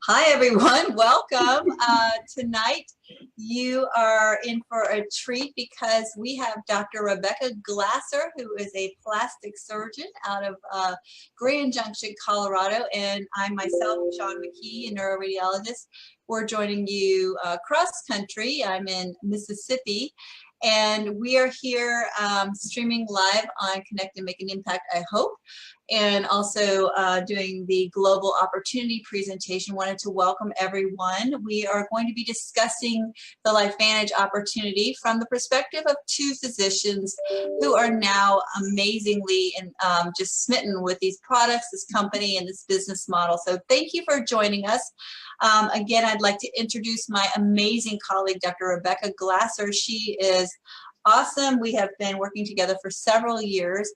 Hi, everyone. Welcome. Tonight, you are in for a treat because we have Dr. Rebecca Glasser, who is a plastic surgeon out of Grand Junction, Colorado, and I myself, Sean McKee, a neuroradiologist. We're joining you cross country. I'm in Mississippi, and we are here streaming live on Connect and Make an Impact, I hope, and also doing the global opportunity presentation. Wanted to welcome everyone. We are going to be discussing the LifeVantage opportunity from the perspective of two physicians who are now amazingly and just smitten with these products, this company, and this business model. So thank you for joining us. Again, I'd like to introduce my amazing colleague, Dr. Rebecca Glasser. She is awesome. We have been working together for several years,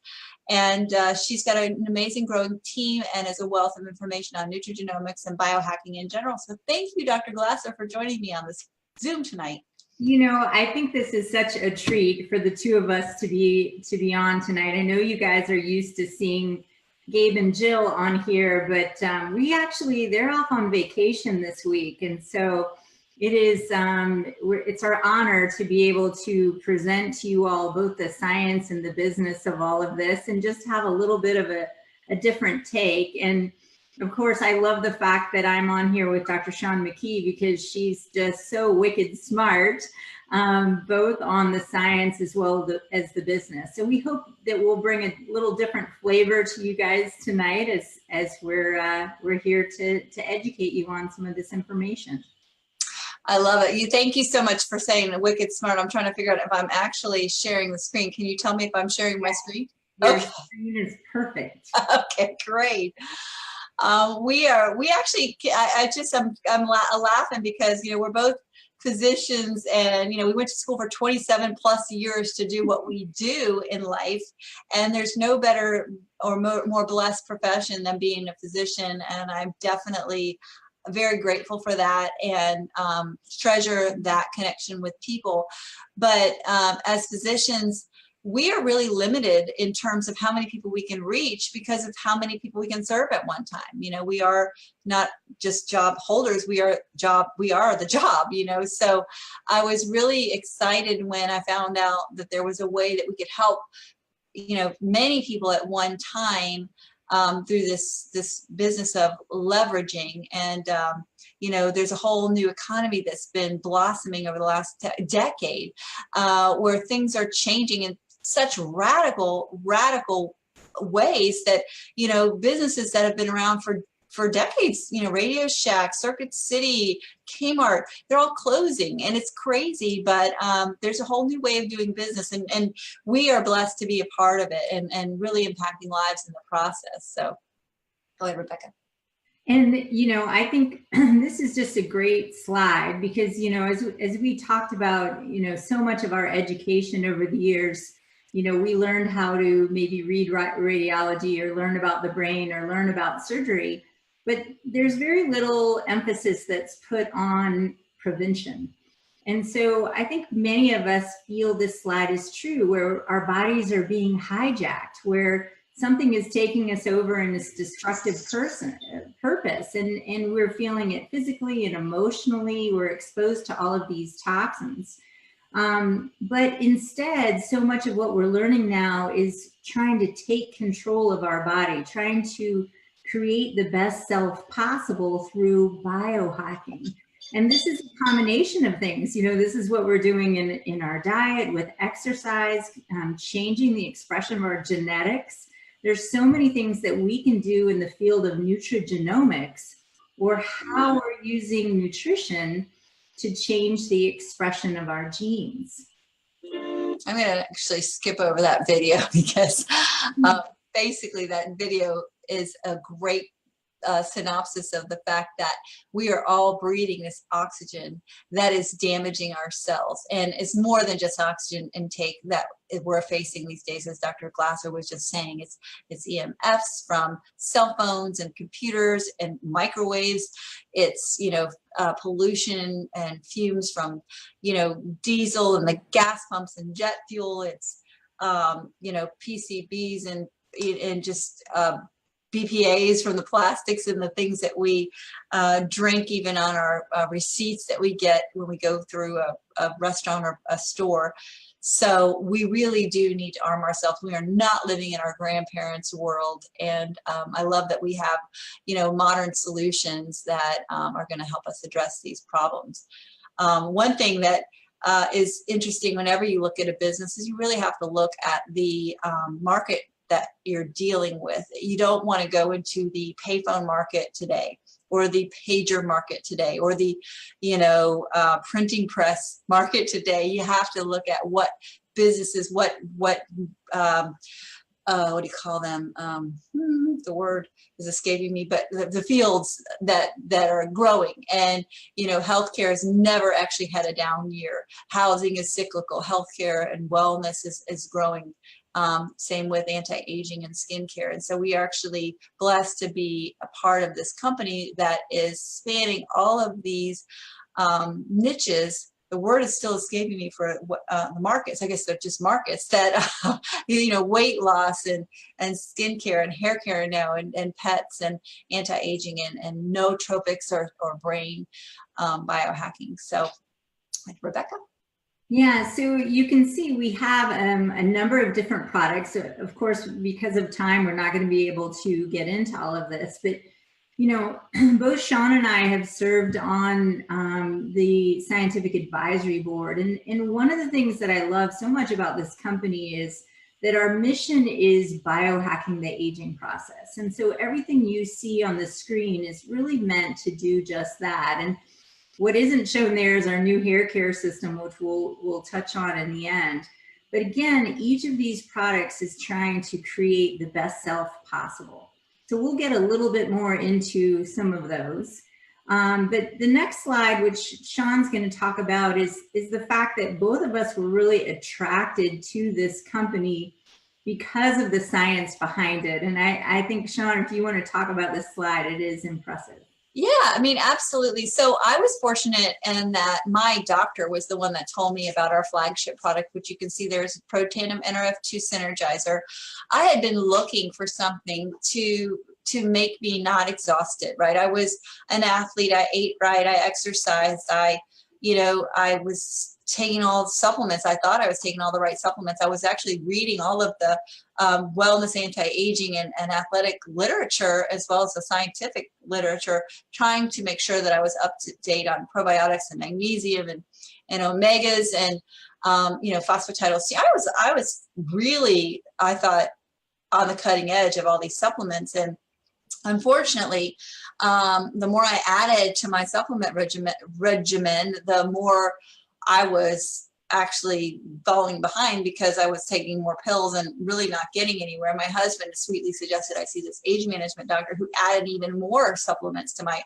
and she's got an amazing growing team and is a wealth of information on nutrigenomics and biohacking in general. So thank you, Dr. Glasser, for joining me on this Zoom tonight. You know, I think this is such a treat for the two of us to be on tonight. I know you guys are used to seeing Gabe and Jill on here, but they're off on vacation this week, and so it is it's our honor to be able to present to you all both the science and the business of all of this, and just have a little bit of a different take. And of course, I love the fact that I'm on here with Dr. Sean McKee, because she's just so wicked smart, both on the science as well as the business. So we hope that we'll bring a little different flavor to you guys tonight as we're here to educate you on some of this information. I love it. Thank you so much for saying the wicked smart. I'm trying to figure out if I'm actually sharing the screen. Can you tell me if I'm sharing my screen? Your screen is perfect. Okay, great. I'm laughing because, you know, we're both physicians, and, you know, we went to school for 27 plus years to do what we do in life. And there's no better or more blessed profession than being a physician. And I'm definitely very grateful for that, and treasure that connection with people. But as physicians, we are really limited in terms of how many people we can reach because of how many people we can serve at one time. You know, we are not just job holders, we are the job, you know. So I was really excited when I found out that there was a way that we could help, you know, many people at one time through this business of leveraging. And you know, there's a whole new economy that's been blossoming over the last decade, where things are changing in such radical ways that, you know, businesses that have been around for decades, you know, Radio Shack, Circuit City, Kmart, they're all closing, and it's crazy, but there's a whole new way of doing business, and we are blessed to be a part of it, and really impacting lives in the process. So go ahead, Rebecca. And, you know, I think this is just a great slide because, you know, as we talked about, you know, so much of our education over the years, you know, we learned how to maybe read radiology or learn about the brain or learn about surgery, but there's very little emphasis that's put on prevention. And so I think many of us feel this slide is true, where our bodies are being hijacked, where something is taking us over in this destructive purpose, and we're feeling it physically and emotionally. We're exposed to all of these toxins. But instead, so much of what we're learning now is trying to take control of our body, trying to create the best self possible through biohacking. And this is a combination of things. You know, this is what we're doing in our diet, with exercise, changing the expression of our genetics. There's so many things that we can do in the field of nutrigenomics, or how we're using nutrition to change the expression of our genes. I'm going to actually skip over that video because basically that video is a great synopsis of the fact that we are all breathing this oxygen that is damaging our cells, and it's more than just oxygen intake that we're facing these days. As Dr. Glasser was just saying, it's EMFs from cell phones and computers and microwaves. It's, you know, pollution and fumes from, you know, diesel and the gas pumps and jet fuel. It's you know, PCBs and just BPAs from the plastics and the things that we drink, even on our receipts that we get when we go through a restaurant or a store. So we really do need to arm ourselves. We are not living in our grandparents' world. And I love that we have, modern solutions that are going to help us address these problems. One thing that is interesting whenever you look at a business is you really have to look at the market that you're dealing with. You don't want to go into the payphone market today, or the pager market today, or the, printing press market today. You have to look at what businesses, what do you call them? The word is escaping me, but the fields that are growing. And, healthcare has never actually had a down year. Housing is cyclical. Healthcare and wellness is growing. Same with anti-aging and skincare. And so we are actually blessed to be a part of this company that is spanning all of these niches. The word is still escaping me for the markets. I guess they're just markets that, weight loss and skincare and hair care now, and pets and anti-aging and nootropics or brain biohacking. So, Rebecca? Yeah, so you can see we have a number of different products. So of course, because of time, we're not going to be able to get into all of this. But, both Sean and I have served on the scientific advisory board. And one of the things that I love so much about this company is that our mission is biohacking the aging process. And so everything you see on the screen is really meant to do just that. And what isn't shown there is our new hair care system, which we'll touch on in the end. But again, each of these products is trying to create the best self possible. So we'll get a little bit more into some of those. But the next slide, which Sean's going to talk about, is the fact that both of us were really attracted to this company because of the science behind it. And I think, Sean, if you want to talk about this slide, it is impressive. Yeah, absolutely. So I was fortunate in that my doctor was the one that told me about our flagship product, which you can see there's Protandim Nrf2 Synergizer. I had been looking for something to make me not exhausted, right? I was an athlete. I ate right. I exercised. I was taking all the supplements. I thought I was taking all the right supplements. I was actually reading all of the wellness, anti-aging, and athletic literature, as well as the scientific literature, trying to make sure that I was up to date on probiotics and magnesium and omegas and phosphatidyl C. I was really, I thought, on the cutting edge of all these supplements. And unfortunately, the more I added to my supplement regimen, the more I was actually falling behind, because I was taking more pills and really not getting anywhere. My husband sweetly suggested I see this age management doctor who added even more supplements to my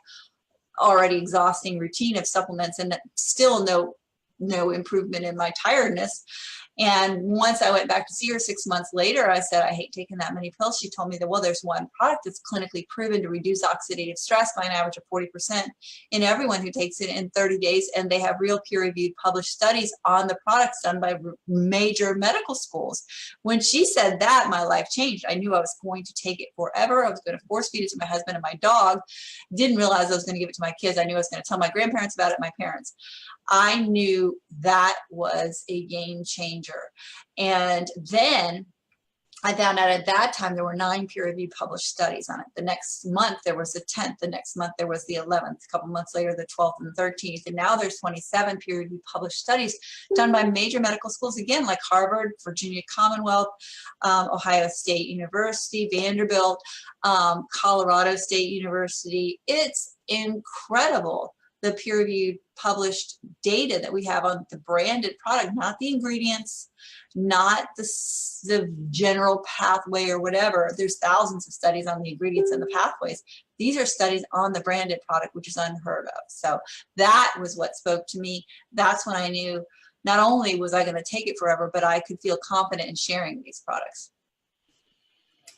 already exhausting routine of supplements, and still no improvement in my tiredness. And once I went back to see her 6 months later, I said, I hate taking that many pills. She told me that, well, there's one product that's clinically proven to reduce oxidative stress by an average of 40% in everyone who takes it in 30 days. And they have real peer-reviewed published studies on the products done by major medical schools. When she said that, my life changed. I knew I was going to take it forever. I was going to force feed it to my husband and my dog. Didn't realize I was going to give it to my kids. I knew I was going to tell my grandparents about it, my parents. I knew that was a game changer. And then I found out at that time there were 9 peer-reviewed published studies on it. The next month there was the 10th. The next month there was the 11th. A couple months later, the 12th and the 13th. And now there's 27 peer-reviewed published studies done by major medical schools, again, like Harvard, Virginia Commonwealth, Ohio State University, Vanderbilt, Colorado State University. It's incredible, the peer-reviewed published data that we have on the branded product, not the ingredients, not the general pathway or whatever. There's thousands of studies on the ingredients and the pathways. These are studies on the branded product, which is unheard of. So that was what spoke to me. That's when I knew not only was I going to take it forever, but I could feel confident in sharing these products.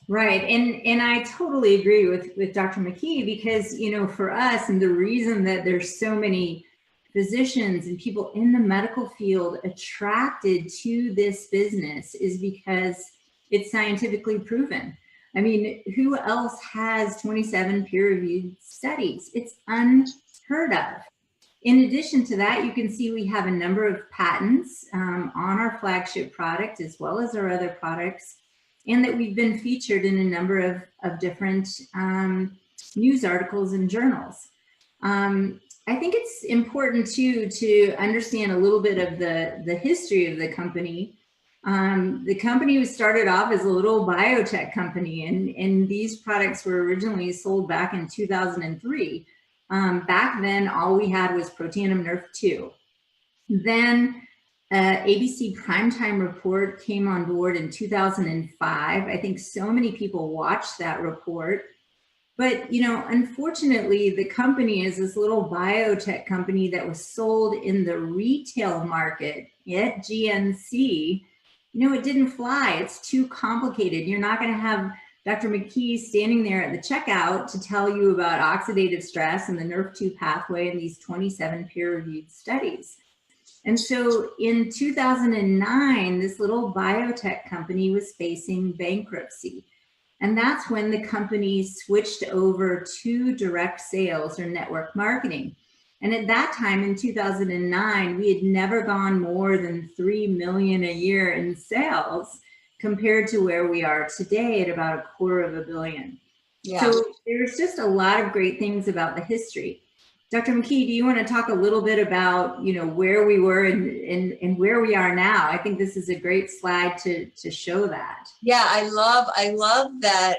Right. And I totally agree with Dr. McKee, because, for us, and the reason that there's so many physicians and people in the medical field attracted to this business is because it's scientifically proven. I mean, who else has 27 peer-reviewed studies? It's unheard of. In addition to that, you can see we have a number of patents on our flagship product as well as our other products, and that we've been featured in a number of different news articles and journals. I think it's important too to understand a little bit of the history of the company. The company was started off as a little biotech company, and these products were originally sold back in 2003. Back then, all we had was Protandim Nerf 2. Then ABC Primetime Report came on board in 2005. I think so many people watched that report. But, you know, unfortunately, the company is this little biotech company that was sold in the retail market at GNC. You know, it didn't fly. It's too complicated. You're not going to have Dr. McKee standing there at the checkout to tell you about oxidative stress and the NRF2 pathway and these 27 peer-reviewed studies. And so in 2009, this little biotech company was facing bankruptcy. And that's when the company switched over to direct sales or network marketing. And at that time in 2009, we had never gone more than 3 million a year in sales compared to where we are today at about $250 million. Yeah. So there's just a lot of great things about the history. Dr. McKee, do you want to talk a little bit about, you know, where we were and where we are now? I think this is a great slide to show that. Yeah, I love that,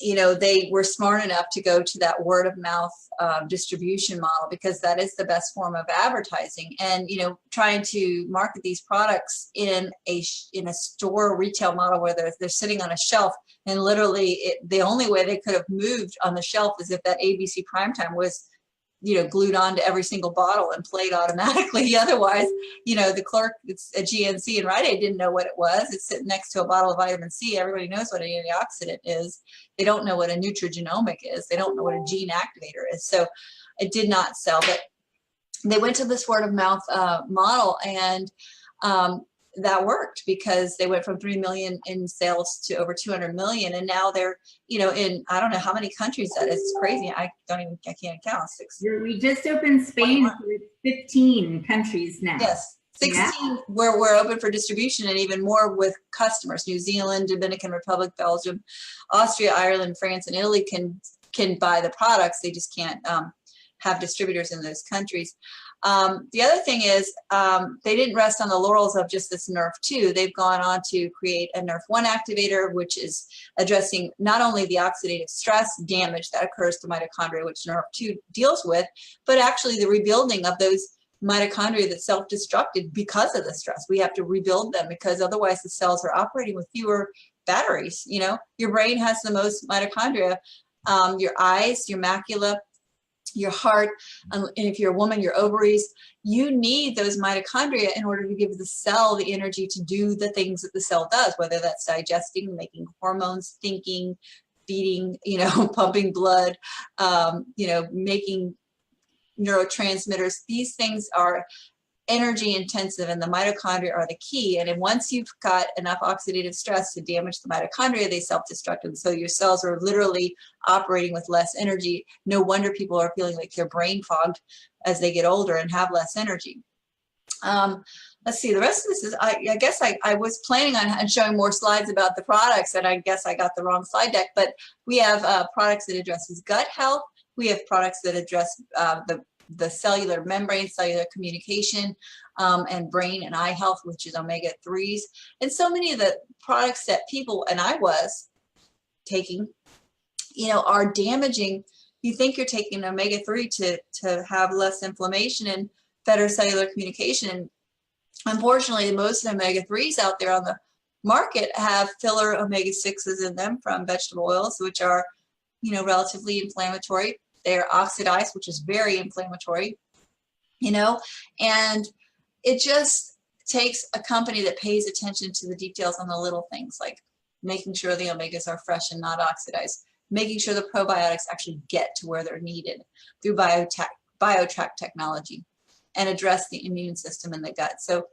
you know, they were smart enough to go to that word of mouth distribution model, because that is the best form of advertising. And, you know, trying to market these products in a store retail model where they're sitting on a shelf, and literally the only way they could have moved on the shelf is if that ABC Primetime was, you know, glued onto every single bottle and played automatically. Otherwise, you know, the clerk at GNC and Rite Aid didn't know what it was. It's sitting next to a bottle of vitamin C. Everybody knows what an antioxidant is. They don't know what a nutrigenomic is. They don't know what a gene activator is. So it did not sell. But they went to this word of mouth model, and that worked, because they went from 3 million in sales to over 200 million. And now they're, you know, in, I don't know how many countries that is. It's crazy. I can't count. We just opened Spain with 15 countries now. Yes. 16 where we're open for distribution, and even more with customers. New Zealand, Dominican Republic, Belgium, Austria, Ireland, France, and Italy can buy the products. They just can't have distributors in those countries. The other thing is they didn't rest on the laurels of just this NRF2. They've gone on to create a NRF1 activator, which is addressing not only the oxidative stress damage that occurs to mitochondria, which NRF2 deals with, but actually the rebuilding of those mitochondria that self-destructed because of the stress. We have to rebuild them, because otherwise the cells are operating with fewer batteries. You know, your brain has the most mitochondria, your eyes, your macula, your heart, and if you're a woman, your ovaries. You need those mitochondria in order to give the cell the energy to do the things that the cell does, whether that's digesting, making hormones, thinking, feeding, you know, pumping blood, you know, making neurotransmitters. These things are energy intensive, and the mitochondria are the key. And then once you've got enough oxidative stress to damage the mitochondria, they self-destruct. And so your cells are literally operating with less energy. No wonder people are feeling like they're brain fogged as they get older and have less energy. Let's see, the rest of this is, I guess I was planning on showing more slides about the products, and I guess I got the wrong slide deck. But we have products that addresses gut health. We have products that address the cellular membrane, cellular communication, and brain and eye health, which is omega-3s. And so many of the products that people, and I was taking, you know, are damaging. You think you're taking omega-3 to have less inflammation and better cellular communication. And unfortunately, most of the omega-3s out there on the market have filler omega-6s in them from vegetable oils, which are, you know, relatively inflammatory. They're oxidized, which is very inflammatory, you know, and it just takes a company that pays attention to the details on the little things, like making sure the omegas are fresh and not oxidized, making sure the probiotics actually get to where they're needed through BioTrack technology, and address the immune system in the gut. So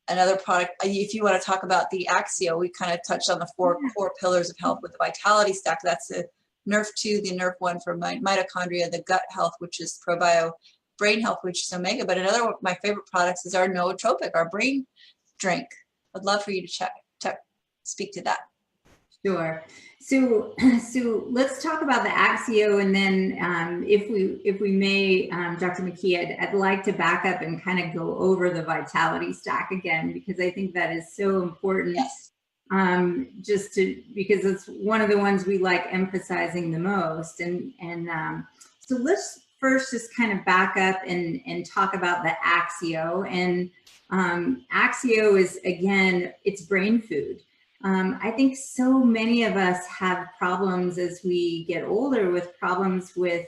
Another product, if you want to talk about the Axio, we kind of touched on the four core pillars of health with the Vitality Stack. That's the NRF2, the NRF1 for mitochondria, the gut health, which is probio, brain health, which is omega. But another one of my favorite products is our nootropic, our brain drink. I'd love for you to speak to that. Sure. So let's talk about the Axio, and then if we may, Dr. McKee, I'd like to back up and kind of go over the Vitality Stack again, because I think that is so important. Yes. Because it's one of the ones we like emphasizing the most. And so let's first just kind of back up and talk about the Axio. And Axio is, again, it's brain food. I think so many of us have problems as we get older with problems with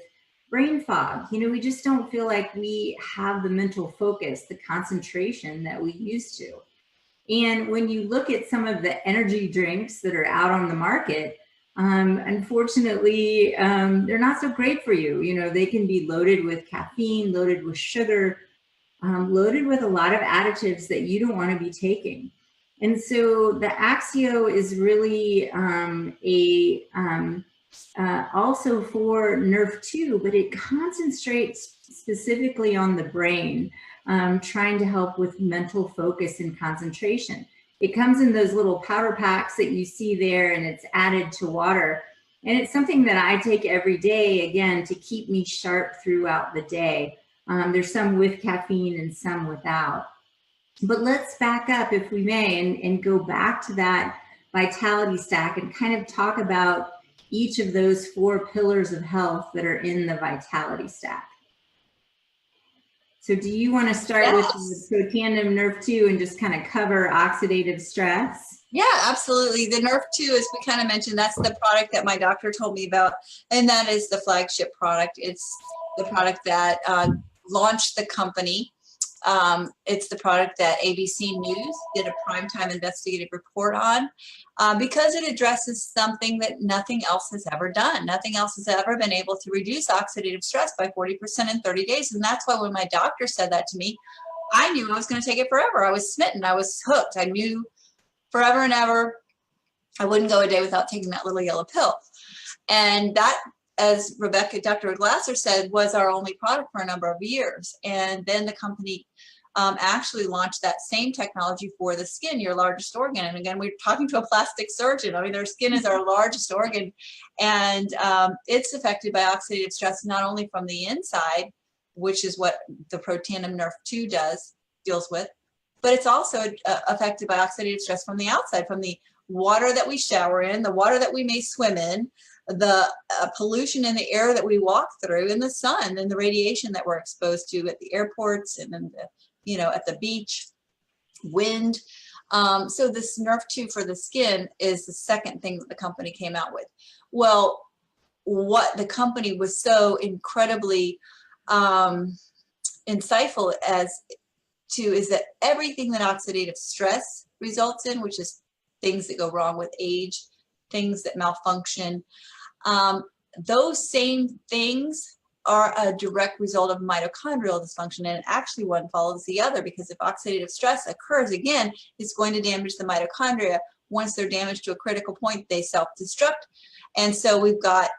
brain fog. You know, we just don't feel like we have the mental focus, the concentration that we used to. And when you look at some of the energy drinks that are out on the market, unfortunately, they're not so great for you. You know, they can be loaded with caffeine, loaded with sugar, loaded with a lot of additives that you don't want to be taking. And so the Axio is really also for NRF2, but it concentrates specifically on the brain, trying to help with mental focus and concentration. It comes in those little powder packs that you see there, and it's added to water. And it's something that I take every day, again, to keep me sharp throughout the day. There's some with caffeine and some without. But let's back up, if we may, and go back to that Vitality Stack and kind of talk about each of those four pillars of health that are in the Vitality Stack. So do you want to start with the Protandim NRF2 and just kind of cover oxidative stress? Yeah, absolutely. The NRF2, as we kind of mentioned, that's the product that my doctor told me about, and that is the flagship product. It's the product that launched the company. It's the product that ABC News did a primetime investigative report on because it addresses something that nothing else has ever done. Nothing else has ever been able to reduce oxidative stress by 40% in 30 days. And that's why when my doctor said that to me, I knew I was going to take it forever. I was smitten. I was hooked. I knew forever and ever I wouldn't go a day without taking that little yellow pill. And that, as Dr. Glasser said, was our only product for a number of years. And then the company actually launched that same technology for the skin, your largest organ. And again, we're talking to a plastic surgeon. I mean, their skin is our largest organ, and it's affected by oxidative stress, not only from the inside, which is what the Protandim NRF2 deals with, but it's also affected by oxidative stress from the outside, from the water that we shower in, the water that we may swim in, the pollution in the air that we walk through, and the sun and the radiation that we're exposed to at the airports and then at the beach, wind. So this NRF2 for the skin is the second thing that the company came out with. Well, what the company was so incredibly insightful is that everything that oxidative stress results in, which is things that go wrong with age, things that malfunction, those same things are a direct result of mitochondrial dysfunction, and actually one follows the other, because if oxidative stress occurs again, it's going to damage the mitochondria. Once they're damaged to a critical point, they self-destruct. And so we've got,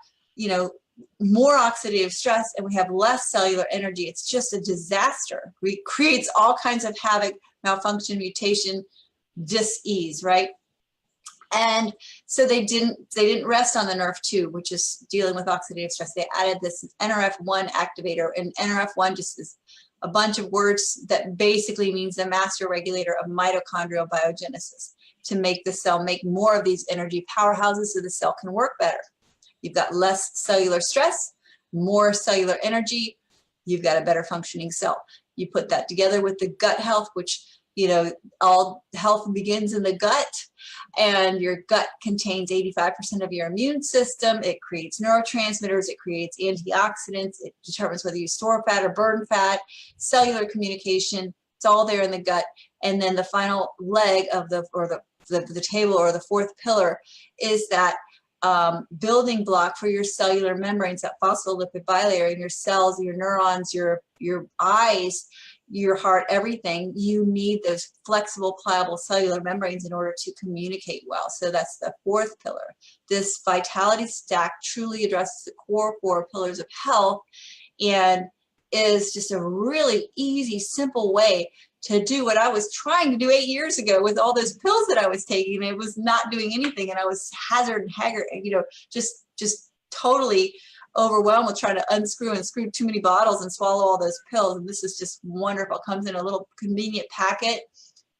more oxidative stress and we have less cellular energy. It's just a disaster. It creates all kinds of havoc, malfunction, mutation, dis-ease, right? And so they didn't rest on the NRF2, which is dealing with oxidative stress. They added this NRF1 activator, and NRF1 just is a bunch of words that basically means the master regulator of mitochondrial biogenesis, to make the cell make more of these energy powerhouses so the cell can work better. You've got less cellular stress, more cellular energy, you've got a better functioning cell. You put that together with the gut health, which, all health begins in the gut, and your gut contains 85% of your immune system. It creates neurotransmitters, it creates antioxidants, it determines whether you store fat or burn fat, cellular communication, it's all there in the gut. And then the final leg of the table, or the fourth pillar, is that building block for your cellular membranes, that phospholipid bilayer in your cells, your neurons, your eyes, your heart, everything. You need those flexible, pliable cellular membranes in order to communicate well. So that's the fourth pillar. This Vitality Stack truly addresses the core four pillars of health and is just a really easy, simple way to do what I was trying to do 8 years ago with all those pills that I was taking. It was not doing anything, and I was haggard, just totally overwhelmed with trying to unscrew and screw too many bottles and swallow all those pills. And this is just wonderful. It comes in a little convenient packet.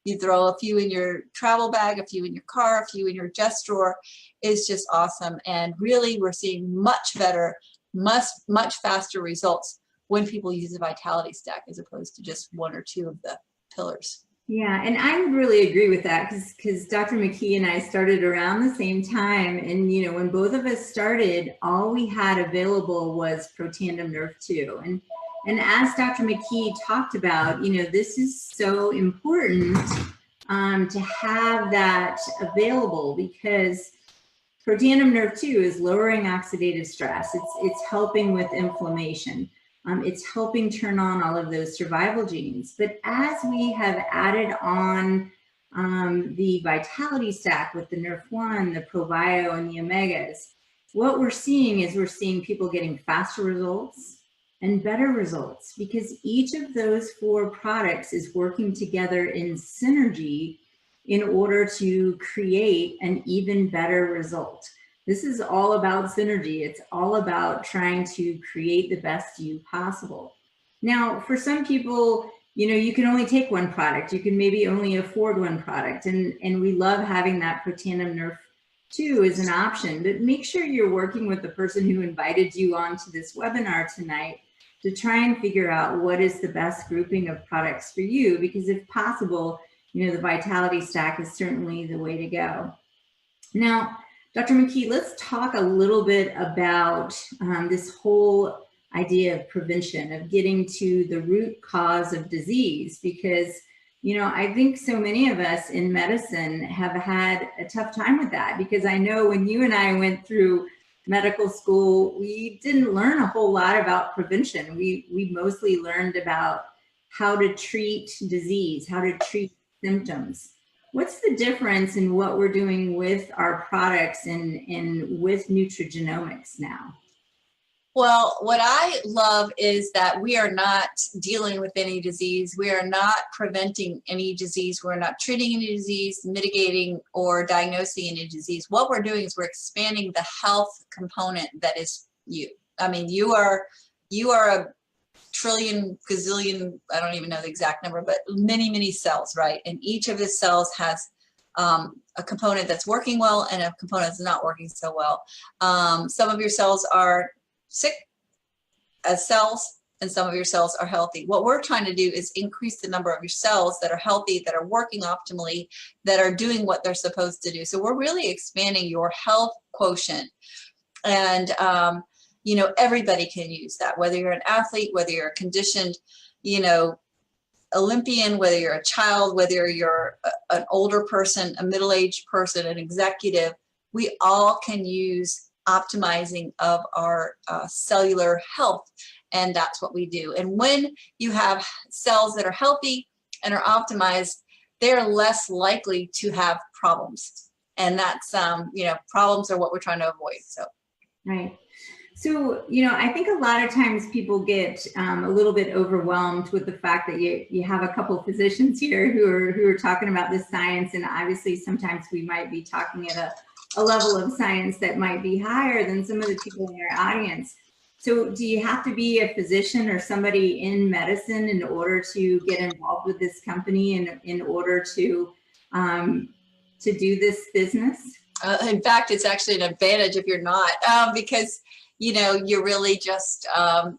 You throw a few in your travel bag, a few in your car, a few in your desk drawer. It's just awesome. And really, we're seeing much better, much faster results when people use a Vitality Stack as opposed to just one or two of the pillars. Yeah, and I would really agree with that because Dr. McKee and I started around the same time. And, when both of us started, all we had available was Protandim Nerve 2. And as Dr. McKee talked about, this is so important to have that available because Protandim Nerve 2 is lowering oxidative stress. It's helping with inflammation. It's helping turn on all of those survival genes. But as we have added on the Vitality Stack with the Nerf1, the ProBio, and the Omegas, what we're seeing is people getting faster results and better results because each of those four products is working together in synergy in order to create an even better result. This is all about synergy. It's all about trying to create the best you possible. Now, for some people, you can only take one product. You can maybe only afford one product. And we love having that Protandim Nerve 2 as an option. But make sure you're working with the person who invited you onto this webinar tonight to try and figure out what is the best grouping of products for you. Because if possible, the Vitality Stack is certainly the way to go. Now, Dr. McKee, let's talk a little bit about this whole idea of prevention, of getting to the root cause of disease, because, I think so many of us in medicine have had a tough time with that, because I know when you and I went through medical school, we didn't learn a whole lot about prevention. We mostly learned about how to treat disease, how to treat symptoms. What's the difference in what we're doing with our products and with nutrigenomics now? Well, what I love is that we are not dealing with any disease. We are not preventing any disease. We're not treating any disease, mitigating or diagnosing any disease. What we're doing is we're expanding the health component that is you. I mean, you are a trillion, gazillion, I don't even know the exact number, but many, many cells, right? And each of the cells has a component that's working well and a component that's not working so well. Some of your cells are sick as cells, and some of your cells are healthy. What we're trying to do is increase the number of your cells that are healthy, that are working optimally, that are doing what they're supposed to do. So we're really expanding your health quotient. And everybody can use that, whether you're an athlete, whether you're a conditioned, Olympian, whether you're a child, whether you're an older person, a middle-aged person, an executive. We all can use optimizing of our cellular health, and that's what we do. And when you have cells that are healthy and are optimized, they're less likely to have problems. And that's, problems are what we're trying to avoid. So, right. So, I think a lot of times people get a little bit overwhelmed with the fact that you have a couple of physicians here who are talking about this science. And obviously sometimes we might be talking at a level of science that might be higher than some of the people in your audience. So do you have to be a physician or somebody in medicine in order to get involved with this company and in order to do this business? In fact, it's actually an advantage if you're not, because you're really just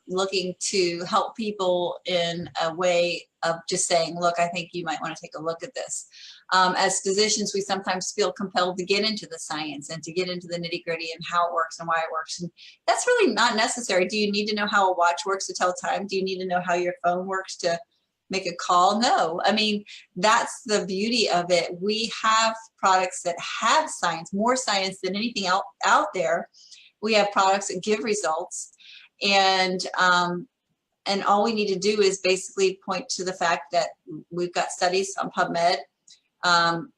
looking to help people in a way of just saying, look, I think you might want to take a look at this. As physicians, we sometimes feel compelled to get into the science and to get into the nitty gritty and how it works and why it works. And that's really not necessary. Do you need to know how a watch works to tell time? Do you need to know how your phone works to make a call? No. I mean, that's the beauty of it. We have products that have science, more science than anything out there. We have products that give results, and all we need to do is basically point to the fact that we've got studies on PubMed.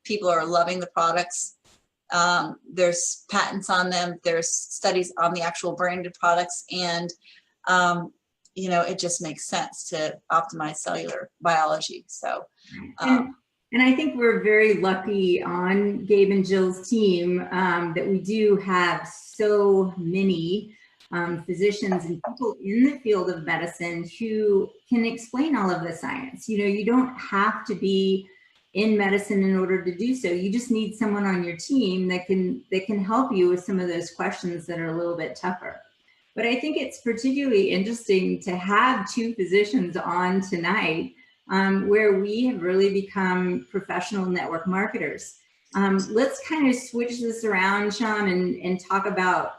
People are loving the products. There's patents on them. There's studies on the actual branded products, and you know, it just makes sense to optimize cellular biology. So, and I think we're very lucky on Gabe and Jill's team that we do have so many physicians and people in the field of medicine who can explain all of the science. You know, you don't have to be in medicine in order to do so. You just need someone on your team that can help you with some of those questions that are a little bit tougher. But I think it's particularly interesting to have two physicians on tonight where we have really become professional network marketers. Let's kind of switch this around, Sean, and talk about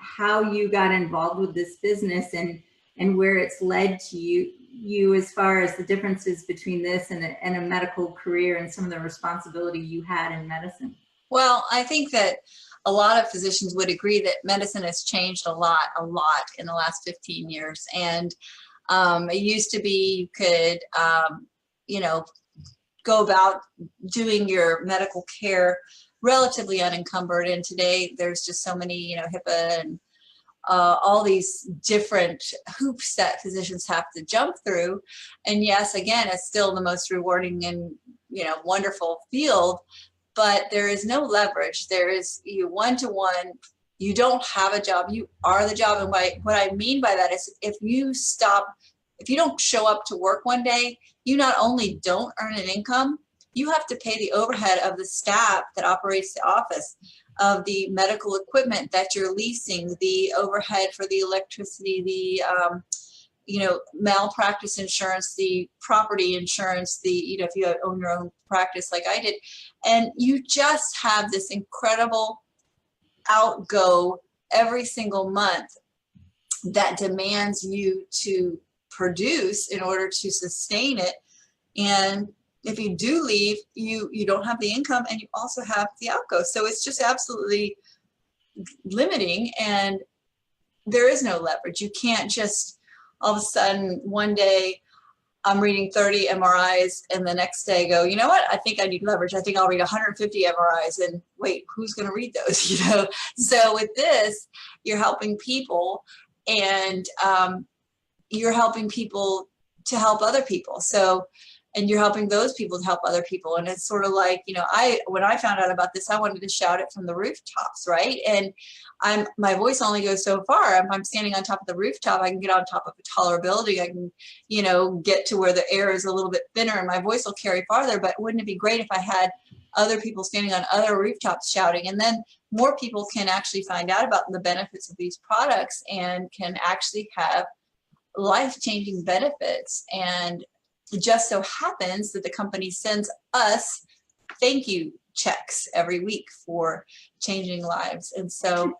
how you got involved with this business and where it's led to you as far as the differences between this and a medical career and some of the responsibility you had in medicine. Well, I think that a lot of physicians would agree that medicine has changed a lot in the last 15 years. And it used to be you could, you know, go about doing your medical care relatively unencumbered. And today there's just so many, you know, HIPAA and all these different hoops that physicians have to jump through. And yes, again, it's still the most rewarding and, you know, wonderful field, but there is no leverage. There is you one-to-one. You don't have a job. You are the job. And what I mean by that is if you don't show up to work one day, you not only don't earn an income, you have to pay the overhead of the staff that operates the office, of the medical equipment that you're leasing, the overhead for the electricity, the you know, malpractice insurance, the property insurance, the, you know, if you own your own practice like I did. And you just have this incredible outgo every single month that demands you to produce in order to sustain it. And if you do leave, you don't have the income, and you also have the outgo. So it's just absolutely limiting, and there is no leverage. You can't just all of a sudden one day I'm reading 30 MRIs and the next day go, you know what, I think I need leverage. I think I'll read 150 MRIs, and wait, who's going to read those? You know, so with this, you're helping people, and you're helping people to help other people. So, and you're helping those people to help other people. And it's sort of like, you know, when I found out about this, I wanted to shout it from the rooftops, right? And my voice only goes so far. If I'm standing on top of the rooftop, I can get on top of a taller building. I can, you know, get to where the air is a little bit thinner and my voice will carry farther. But wouldn't it be great if I had other people standing on other rooftops shouting? And then more people can actually find out about the benefits of these products and can actually have life-changing benefits. And it just so happens that the company sends us thank you checks every week for changing lives. And so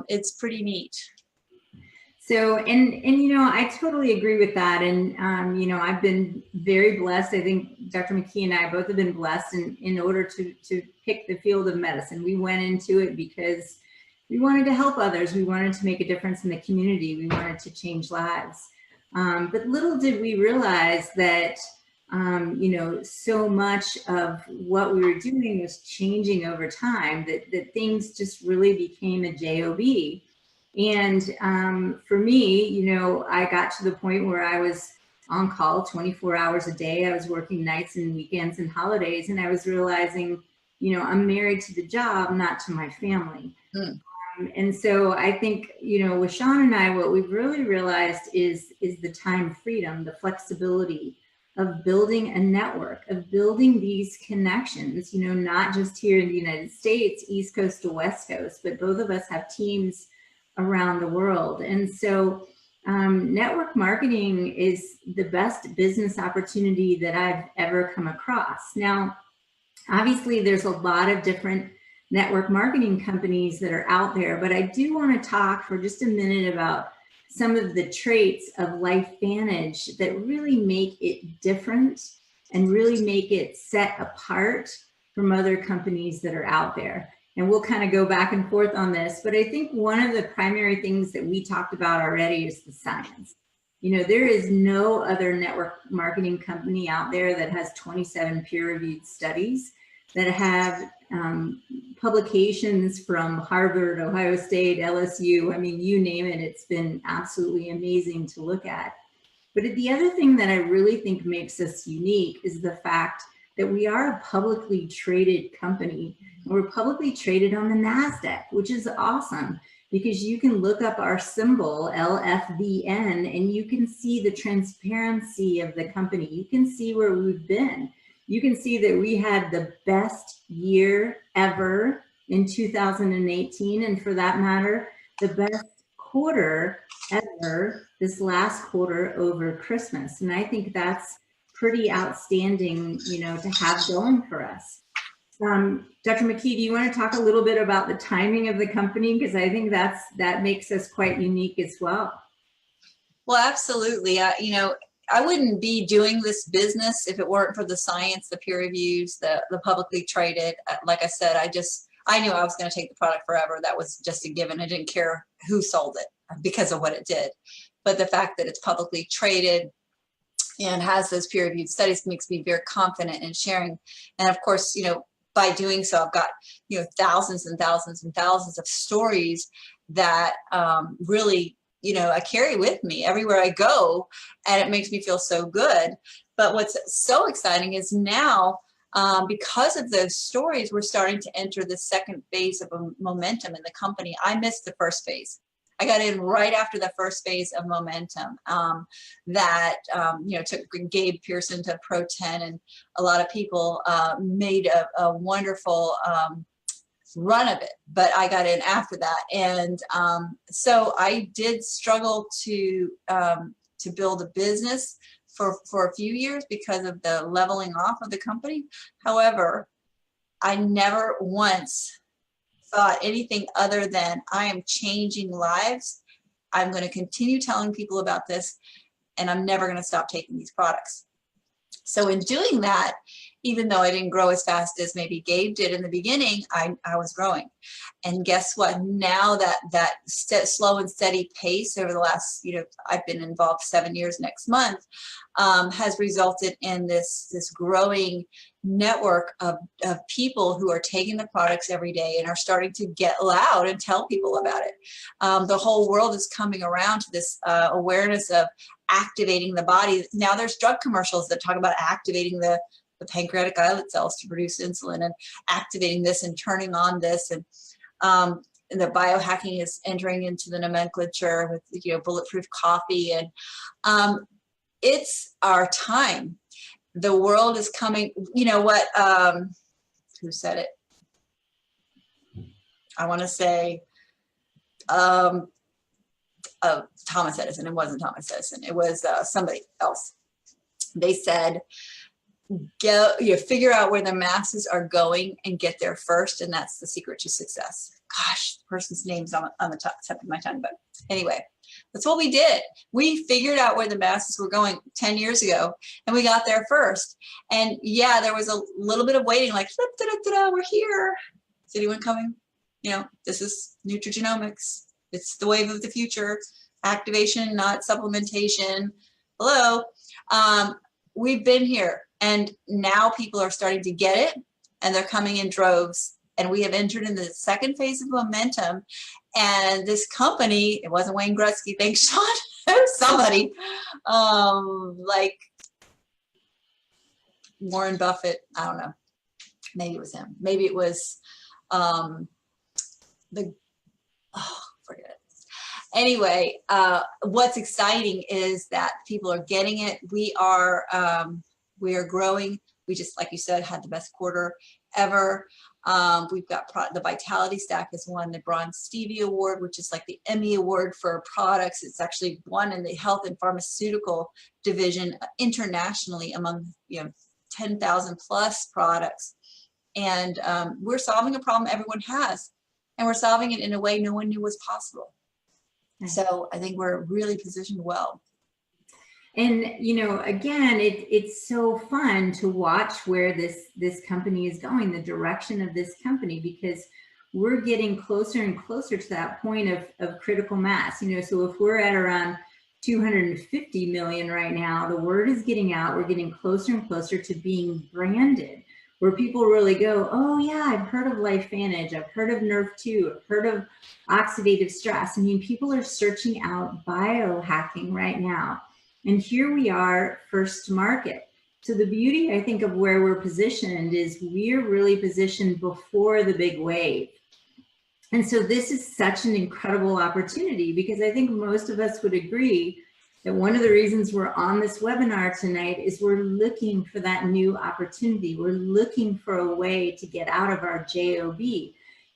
it's pretty neat. So, and you know, I totally agree with that. And, you know, I've been very blessed. I think Dr. McKee and I both have been blessed in order to pick the field of medicine. We went into it because we wanted to help others. We wanted to make a difference in the community. We wanted to change lives. But little did we realize that, you know, so much of what we were doing was changing over time, that things just really became a job. And for me, you know, I got to the point where I was on call 24 hours a day. I was working nights and weekends and holidays, and I was realizing, you know, I'm married to the job, not to my family. And so I think, you know, with Sean and I, what we've really realized is the time freedom, the flexibility of building a network, of building these connections, you know, not just here in the United States, East Coast to West Coast, but both of us have teams around the world. And so network marketing is the best business opportunity that I've ever come across. Now, obviously, there's a lot of different network marketing companies that are out there, but I do want to talk for just a minute about some of the traits of LifeVantage that really make it different and really make it set apart from other companies that are out there. And we'll kind of go back and forth on this, but I think one of the primary things that we talked about already is the science. You know, there is no other network marketing company out there that has 27 peer-reviewed studies, that have publications from Harvard, Ohio State, LSU. I mean, you name it, it's been absolutely amazing to look at. But the other thing that I really think makes us unique is the fact that we are a publicly traded company. We're publicly traded on the NASDAQ, which is awesome because you can look up our symbol, LFVN, and you can see the transparency of the company. You can see where we've been. You can see that we had the best year ever in 2018, and for that matter, the best quarter ever this last quarter over Christmas. And I think that's pretty outstanding, you know, to have going for us. Dr. McKee, do you want to talk a little bit about the timing of the company? Because I think that makes us quite unique as well. Well, absolutely. You know, I wouldn't be doing this business if it weren't for the science, the peer reviews, the publicly traded. Like I said, I knew I was going to take the product forever. That was just a given. I didn't care who sold it because of what it did. But the fact that it's publicly traded and has those peer reviewed studies makes me very confident in sharing. And of course, you know, by doing so, I've got, you know, thousands and thousands and thousands of stories that really, you know, I carry with me everywhere I go, and it makes me feel so good. But what's so exciting is now, because of those stories, we're starting to enter the second phase of momentum in the company. I missed the first phase. I got in right after the first phase of momentum that, you know, took Gabe Pearson to Pro 10, and a lot of people made a wonderful run of it, but I got in after that. And so I did struggle to build a business for a few years because of the leveling off of the company. However, I never once thought anything other than I am changing lives. I'm going to continue telling people about this, and I'm never going to stop taking these products. So in doing that, even though I didn't grow as fast as maybe Gabe did in the beginning, I was growing. And guess what? Now that slow and steady pace over the last, you know, I've been involved 7 years next month, has resulted in this growing network of people who are taking the products every day and are starting to get loud and tell people about it. The whole world is coming around to this awareness of activating the body. Now there's drug commercials that talk about activating the pancreatic islet cells to produce insulin, and activating this and turning on this, and the biohacking is entering into the nomenclature with, you know, bulletproof coffee, and it's our time. The world is coming. You know what? Who said it? I want to say Thomas Edison. It wasn't Thomas Edison. It was somebody else. They said, figure out where the masses are going and get there first, and that's the secret to success. Gosh, the person's name's on the tip of my tongue, but anyway, that's what we did. We figured out where the masses were going 10 years ago, and we got there first. And yeah, there was a little bit of waiting, like, we're here. Is anyone coming? You know, this is nutrigenomics. It's the wave of the future. Activation, not supplementation. Hello. We've been here, and now people are starting to get it, and they're coming in droves. And we have entered in the second phase of momentum. And this company, it wasn't Wayne Gretzky, thanks, Sean. It was somebody like Warren Buffett. I don't know. Maybe it was him. Maybe it was forget it. Anyway, what's exciting is that people are getting it. We are growing. We just, like you said, had the best quarter ever. We've got the Vitality Stack has won the Bronze Stevie Award, which is like the Emmy Award for products. It's actually won in the health and pharmaceutical division internationally among, you know, 10,000 plus products. And we're solving a problem everyone has, and we're solving it in a way no one knew was possible. So I think we're really positioned well. And, you know, again, it's so fun to watch where this company is going, the direction of this company, because we're getting closer and closer to that point of critical mass. You know, so if we're at around 250 million right now, the word is getting out. We're getting closer and closer to being branded, where people really go, oh yeah, I've heard of LifeVantage, I've heard of Nerve2, I've heard of oxidative stress. I mean, people are searching out biohacking right now. And here we are, first to market. So the beauty, I think, of where we're positioned is we're really positioned before the big wave. And so this is such an incredible opportunity, because I think most of us would agree that one of the reasons we're on this webinar tonight is we're looking for that new opportunity. We're looking for a way to get out of our JOB.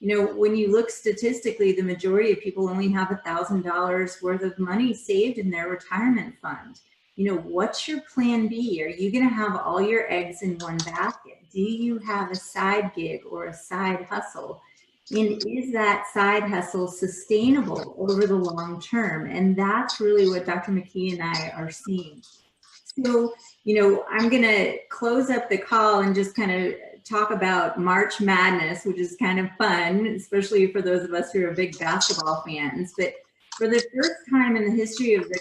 You know, when you look statistically, the majority of people only have $1,000 worth of money saved in their retirement fund. You know, what's your plan B? Are you going to have all your eggs in one basket? Do you have a side gig or a side hustle? And is that side hustle sustainable over the long term? And that's really what Dr. McKee and I are seeing. So, you know, I'm going to close up the call and just kind of talk about March Madness, which is kind of fun, especially for those of us who are big basketball fans. But for the first time in the history of the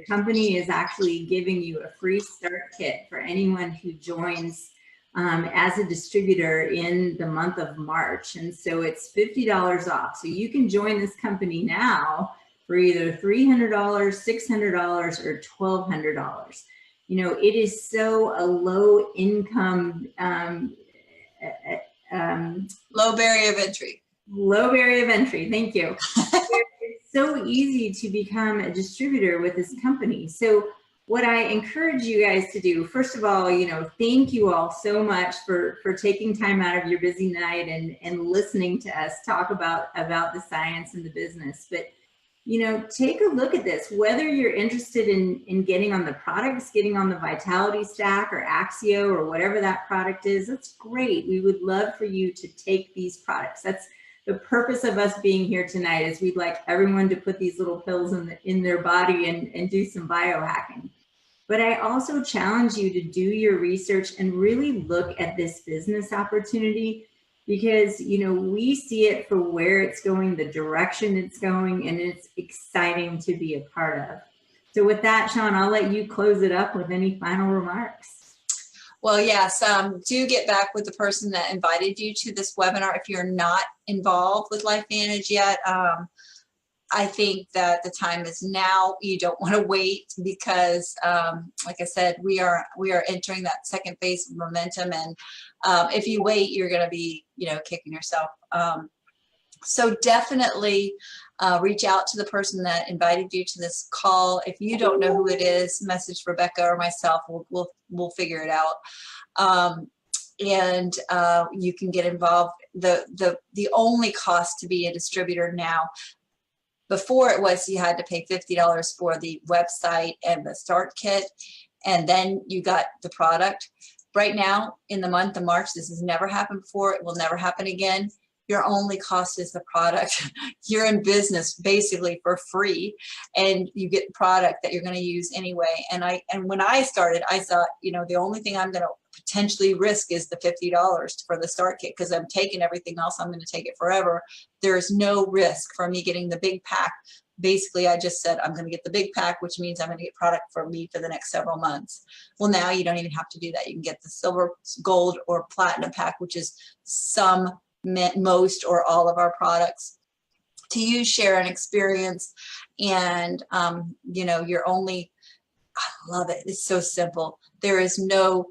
company is actually giving you a free start kit for anyone who joins as a distributor in the month of March. And so it's $50 off. So you can join this company now for either $300, $600, or $1,200. You know, it is so a low income, Low barrier of entry. Low barrier of entry. Thank you. It's so easy to become a distributor with this company. So what I encourage you guys to do, first of all, you know, thank you all so much for taking time out of your busy night and listening to us talk about the science and the business. But, you know, take a look at this, whether you're interested in getting on the products, getting on the Vitality Stack or Axio or whatever that product is, that's great. We would love for you to take these products. That's the purpose of us being here tonight, is we'd like everyone to put these little pills in their body and do some biohacking. But I also challenge you to do your research and really look at this business opportunity, because, you know, we see it for where it's going, the direction it's going, and it's exciting to be a part of. So with that, Sean, I'll let you close it up with any final remarks. Well, yes, do get back with the person that invited you to this webinar. If you're not involved with LifeVantage yet, I think that the time is now. You don't want to wait, because, like I said, we are entering that second phase of momentum, and if you wait, you're going to be, you know, kicking yourself. So definitely reach out to the person that invited you to this call. If you don't know who it is, message Rebecca or myself. We'll figure it out. And you can get involved. The only cost to be a distributor now, before it was you had to pay $50 for the website and the start kit, and then you got the product. Right now, in the month of March, this has never happened before. It will never happen again. Your only cost is the product. You're in business basically for free, and you get the product that you're going to use anyway. And when I started, I thought, you know, the only thing I'm going to potentially risk is the $50 for the start kit, because I'm taking everything else. I'm going to take it forever. There is no risk for me getting the big pack. Basically, I just said, I'm going to get the big pack, which means I'm going to get product for me for the next several months. Well, now you don't even have to do that. You can get the silver, gold, or platinum pack, which is most or all of our products, to use, share, and experience. And you know, you're only, I love it. It's so simple. There is no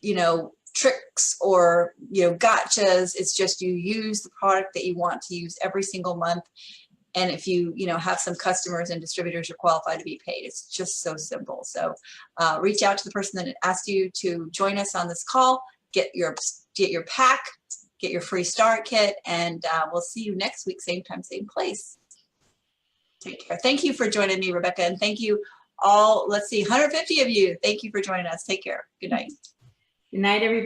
you know, tricks or, you know, gotchas. It's just you use the product that you want to use every single month. And if you know, have some customers and distributors, you're qualified to be paid. It's just so simple. So reach out to the person that asked you to join us on this call, get your pack, get your free start kit, and we'll see you next week, same time, same place. Take care. Thank you for joining me, Rebecca, and thank you all. Let's see, 150 of you. Thank you for joining us. Take care. Good night. Good night, everybody.